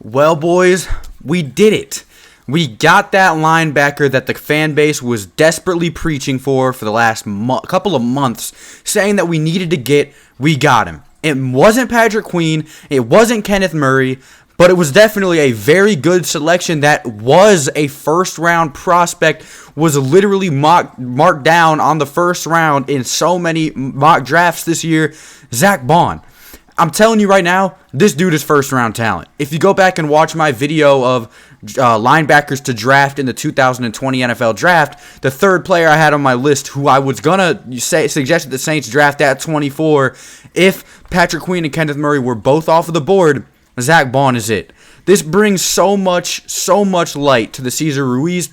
Well, boys, we did it. We got that linebacker that the fan base was desperately preaching for the last couple of months, saying that we needed to get. We got him. It wasn't Patrick Queen. It wasn't Kenneth Murray. But it was definitely a very good selection that was a first-round prospect, was literally marked down on the first round in so many mock drafts this year, Zack Baun. I'm telling you right now, this dude is first-round talent. If you go back and watch my video of linebackers to draft in the 2020 NFL Draft, the third player I had on my list who I was going to suggest that the Saints draft at 24, if Patrick Queen and Kenneth Murray were both off of the board, Zack Baun is it. This brings so much light to the Cesar Ruiz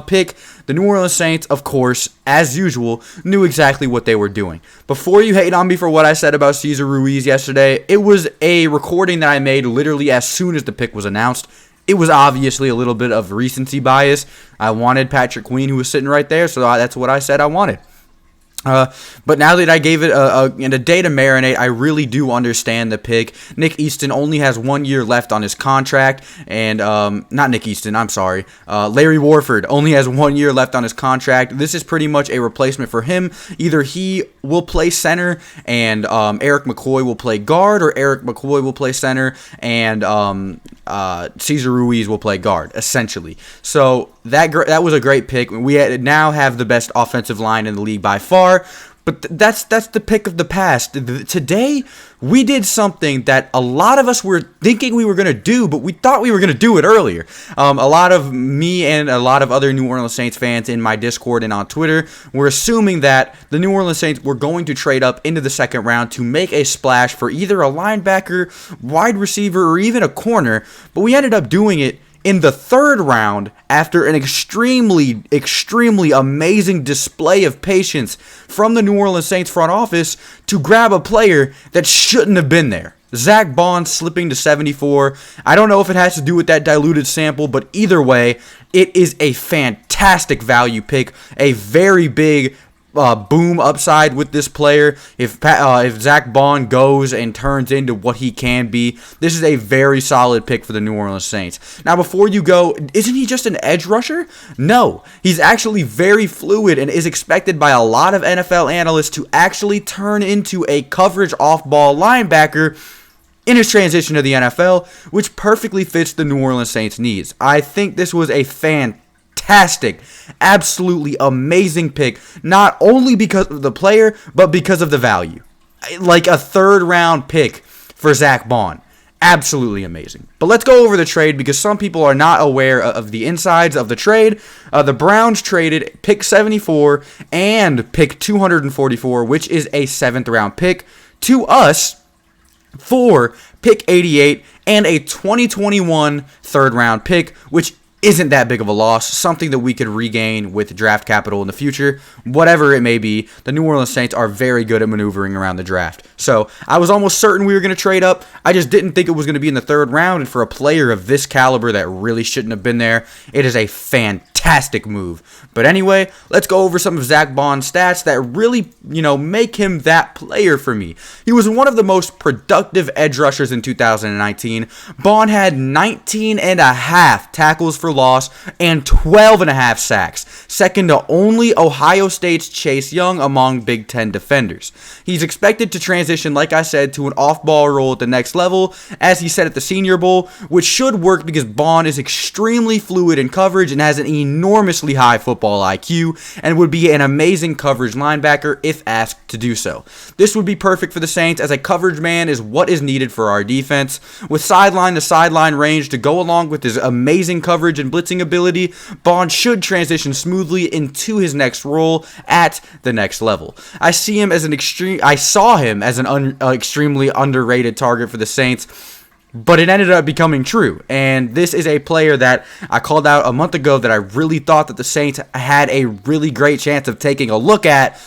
pick. The New Orleans Saints, of course, as usual, knew exactly what they were doing. Before you hate on me for what I said about Cesar Ruiz yesterday, it was a recording that I made literally as soon as the pick was announced. It was obviously a little bit of recency bias. I wanted Patrick Queen, who was sitting right there, so that's what I said I wanted. But now that I gave it a day to marinate, I really do understand the pick. Nick Easton only has 1 year left on his contract, and not Nick Easton, I'm sorry. Larry Warford only has 1 year left on his contract. This is pretty much a replacement for him. Either he will play center and Eric McCoy will play guard, or Eric McCoy will play center and Cesar Ruiz will play guard, essentially. So that was a great pick. We now have the best offensive line in the league by far, but that's the pick of the past. Today, we did something that a lot of us were thinking we were going to do, but we thought we were going to do it earlier. A lot of me and a lot of other New Orleans Saints fans in my Discord and on Twitter were assuming that the New Orleans Saints were going to trade up into the second round to make a splash for either a linebacker, wide receiver, or even a corner, but we ended up doing it in the third round after an extremely amazing display of patience from the New Orleans Saints front office to grab a player that shouldn't have been there. Zack Baun slipping to 74. I don't know if it has to do with that diluted sample, but either way, it is a fantastic value pick, a very big boom upside with this player. If Zack Baun goes and turns into what he can be, this is a very solid pick for the New Orleans Saints. Now, before you go, isn't he just an edge rusher? No, he's actually very fluid and is expected by a lot of NFL analysts to actually turn into a coverage off-ball linebacker in his transition to the NFL, which perfectly fits the New Orleans Saints' needs. I think this was a fantastic, absolutely amazing pick, not only because of the player, but because of the value. Like a third round pick for Zack Baun. Absolutely amazing. But let's go over the trade because some people are not aware of the insides of the trade. The Browns traded pick 74 and pick 244, which is a 7th round pick, to us for pick 88 and a 2021 third round pick, which isn't that big of a loss, something that we could regain with draft capital in the future. Whatever it may be, the New Orleans Saints are very good at maneuvering around the draft. So I was almost certain we were going to trade up. I just didn't think it was going to be in the third round, and for a player of this caliber that really shouldn't have been there, it is a fantastic move. But anyway, let's go over some of Zack Baun's stats that really, make him that player for me. He was one of the most productive edge rushers in 2019. Baun had 19 and a half tackles for loss and 12 and a half sacks, second to only Ohio State's Chase Young among Big Ten defenders. He's expected to transition, like I said, to an off-ball role at the next level, as he said at the Senior Bowl, which should work because Baun is extremely fluid in coverage and has an enormously high football IQ and would be an amazing coverage linebacker if asked to do so. This would be perfect for the Saints, as a coverage man is what is needed for our defense. With sideline to sideline range to go along with his amazing coverage and blitzing ability, Baun should transition smoothly into his next role at the next level. I saw him as an extremely underrated target for the Saints, but it ended up becoming true. And this is a player that I called out a month ago that I really thought that the Saints had a really great chance of taking a look at.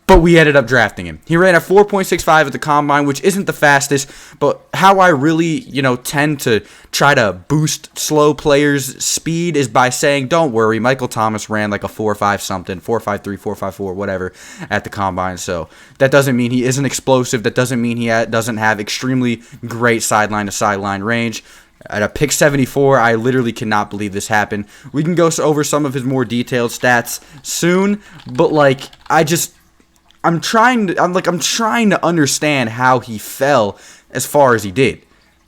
but we ended up drafting him. He ran a 4.65 at the combine, which isn't the fastest, but how I really, tend to try to boost slow players' speed is by saying, don't worry, Michael Thomas ran like a 4.5 something, 4.53, 4.54, whatever, at the combine. So that doesn't mean he isn't explosive. That doesn't mean he doesn't have extremely great sideline-to-sideline range. At a pick 74, I literally cannot believe this happened. We can go over some of his more detailed stats soon, but I'm trying to understand how he fell as far as he did.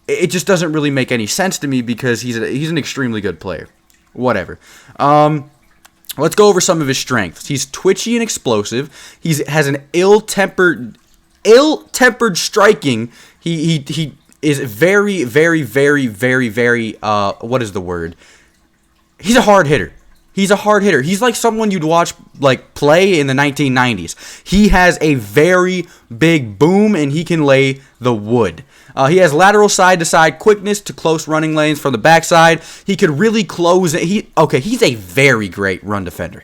It just doesn't really make any sense to me because he's an extremely good player. Whatever. Let's go over some of his strengths. He's twitchy and explosive. He has an ill-tempered striking. He is very, very, very, very, very, what is the word? He's a hard hitter. He's a hard hitter. He's like someone you'd watch play in the 1990s. He has a very big boom, and he can lay the wood. He has lateral side-to-side quickness to close running lanes from the backside. He could really close it. He's a very great run defender.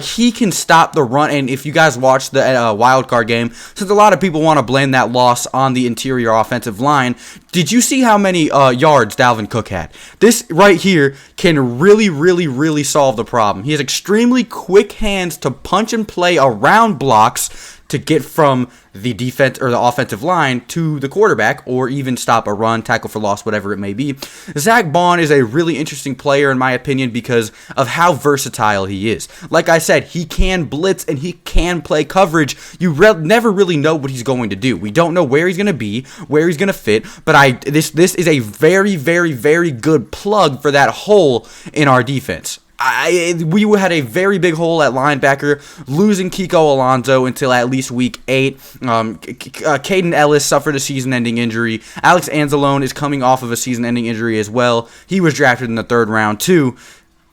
He can stop the run, and if you guys watched the wild card game, since a lot of people want to blame that loss on the interior offensive line, did you see how many yards Dalvin Cook had? This right here can really, really, really solve the problem. He has extremely quick hands to punch and play around blocks to get from the defense or the offensive line to the quarterback, or even stop a run, tackle for loss, whatever it may be. Zack Baun is a really interesting player, in my opinion, because of how versatile he is. Like I said, he can blitz and he can play coverage. You never really know what he's going to do. We don't know where he's going to be, where he's going to fit, but this is a very, very, very good plug for that hole in our defense. We had a very big hole at linebacker, losing Kiko Alonso until at least week 8. Caden Ellis suffered a season-ending injury. Alex Anzalone is coming off of a season-ending injury as well. He was drafted in the 3rd round too.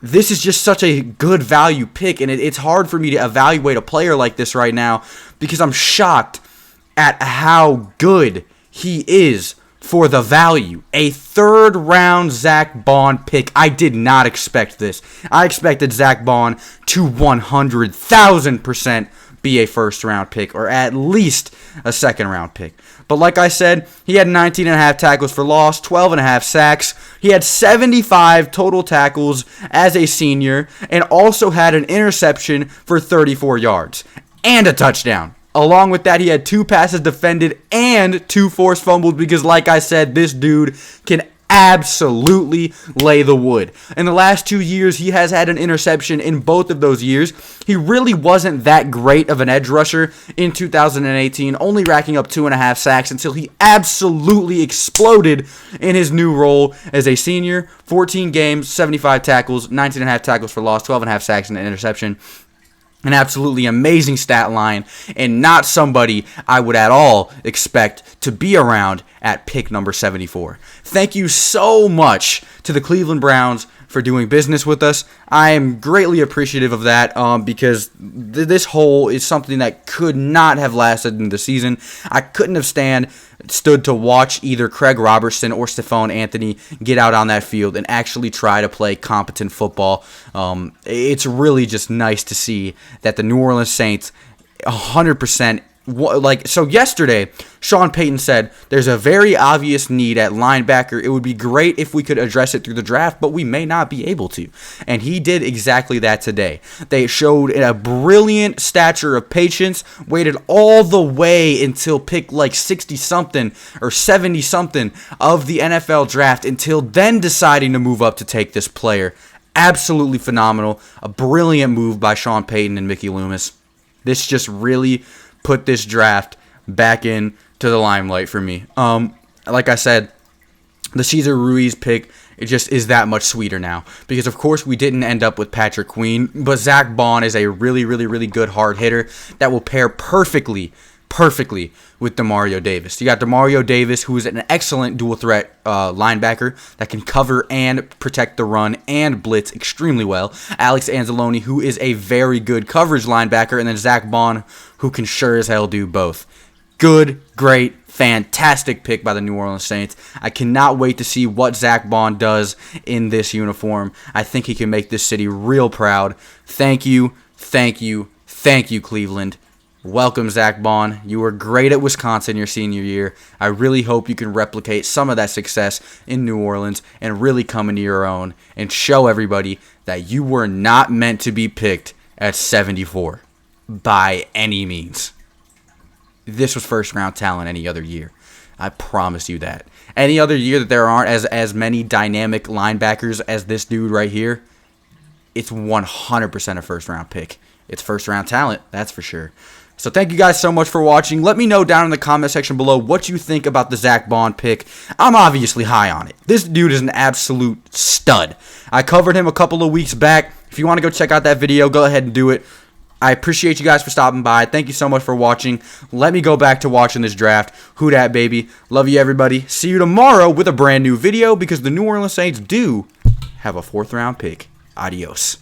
This is just such a good value pick, and it's hard for me to evaluate a player like this right now because I'm shocked at how good he is for the value. A 3rd round Zack Baun pick. I did not expect this. I expected Zack Baun to 100,000% be a 1st round pick, or at least a 2nd round pick. But like I said, he had 19.5 tackles for loss, 12.5 sacks. He had 75 total tackles as a senior, and also had an interception for 34 yards and a touchdown. Along with that, he had 2 passes defended and 2 forced fumbles because, like I said, this dude can absolutely lay the wood. In the last 2 years, he has had an interception in both of those years. He really wasn't that great of an edge rusher in 2018, only racking up 2.5 sacks until he absolutely exploded in his new role as a senior. 14 games, 75 tackles, 19.5 tackles for loss, 12.5 sacks, and an interception. An absolutely amazing stat line, and not somebody I would at all expect to be around at pick number 74. Thank you so much to the Cleveland Browns for doing business with us. I am greatly appreciative of that because this hole is something that could not have lasted in the season. I couldn't have stood to watch either Craig Robertson or Stephon Anthony get out on that field and actually try to play competent football. It's really just nice to see that the New Orleans Saints 100%. So yesterday, Sean Payton said, there's a very obvious need at linebacker. It would be great if we could address it through the draft, but we may not be able to. And he did exactly that today. They showed a brilliant stature of patience, waited all the way until pick 60-something or 70-something of the NFL draft, until then deciding to move up to take this player. Absolutely phenomenal. A brilliant move by Sean Payton and Mickey Loomis. This just really put this draft back in to the limelight for me. Like I said, the Cesar Ruiz pick, it just is that much sweeter now. Because, of course, we didn't end up with Patrick Queen, but Zack Baun is a really, really, really good hard hitter that will pair perfectly with Demario Davis. You got Demario Davis, who is an excellent dual threat linebacker that can cover and protect the run and blitz extremely well. Alex Anzalone, who is a very good coverage linebacker, and then Zack Baun, who can sure as hell do both. Good, great, fantastic pick by the New Orleans Saints. I cannot wait to see what Zack Baun does in this uniform. I think he can make this city real proud. Thank you, Cleveland. Welcome, Zack Baun. You were great at Wisconsin your senior year. I really hope you can replicate some of that success in New Orleans and really come into your own and show everybody that you were not meant to be picked at 74 by any means. This was first-round talent any other year. I promise you that. Any other year that there aren't as many dynamic linebackers as this dude right here, it's 100% a first-round pick. It's first-round talent, that's for sure. So thank you guys so much for watching. Let me know down in the comment section below what you think about the Zack Baun pick. I'm obviously high on it. This dude is an absolute stud. I covered him a couple of weeks back. If you want to go check out that video, go ahead and do it. I appreciate you guys for stopping by. Thank you so much for watching. Let me go back to watching this draft. WHODAT, baby. Love you, everybody. See you tomorrow with a brand new video because the New Orleans Saints do have a 4th round pick. Adios.